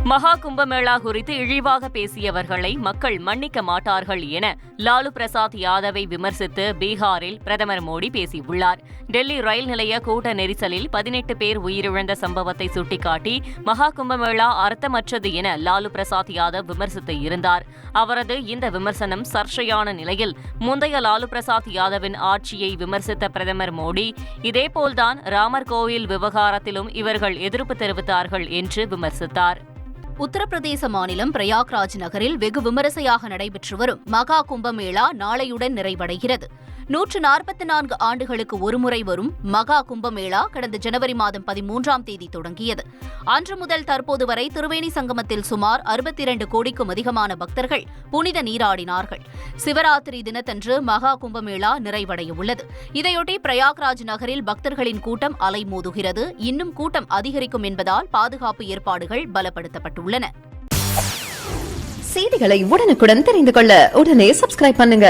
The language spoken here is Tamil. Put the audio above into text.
மகா கும்பமேளா குறித்து இழிவாக பேசியவர்களை மக்கள் மன்னிக்க மாட்டார்கள் என லாலு பிரசாத் யாதவை விமர்சித்து பீகாரில் பிரதமர் மோடி பேசியுள்ளார். டெல்லி ரயில் நிலைய கூட்ட நெரிசலில் 18 பேர் உயிரிழந்த சம்பவத்தை சுட்டிக்காட்டி மகா கும்பமேளா அர்த்தமற்றது என லாலு பிரசாத் யாதவ் விமர்சித்து இருந்தார். அவரது இந்த விமர்சனம் சர்ச்சையான நிலையில் முந்தைய லாலு பிரசாத் யாதவின் ஆட்சியை விமர்சித்த பிரதமர் மோடி இதேபோல்தான் ராமர் கோவில் விவகாரத்திலும் இவர்கள் எதிர்ப்பு தெரிவித்தார்கள் என்று விமர்சித்தார். உத்தரப்பிரதேச மாநிலம் பிரயாக்ராஜ் நகரில் வெகு விமரிசையாக நடைபெற்று வரும் மகா கும்பமேளா நாளையுடன் நிறைவடைகிறது. 144 ஆண்டுகளுக்கு ஒருமுறை வரும் மகா கும்பமேளா கடந்த ஜனவரி மாதம் 13ஆம் தேதி தொடங்கியது. அன்று முதல் தற்போது வரை திரிவேணி சங்கமத்தில் சுமார் 62 கோடிக்கும் அதிகமான பக்தர்கள் புனித நீராடினார்கள். சிவராத்திரி தினத்தன்று மகா கும்பமேளா நிறைவடையவுள்ளது. இதையொட்டி பிரயாக்ராஜ் நகரில் பக்தர்களின் கூட்டம் அலைமோதுகிறது. இன்னும் கூட்டம் அதிகரிக்கும் என்பதால் பாதுகாப்பு ஏற்பாடுகள் பலப்படுத்தப்பட்டுள்ளன. செய்திகளை உடனுக்குடன் தெரிந்து கொள்ள உடனே சப்ஸ்கிரைப் பண்ணுங்க.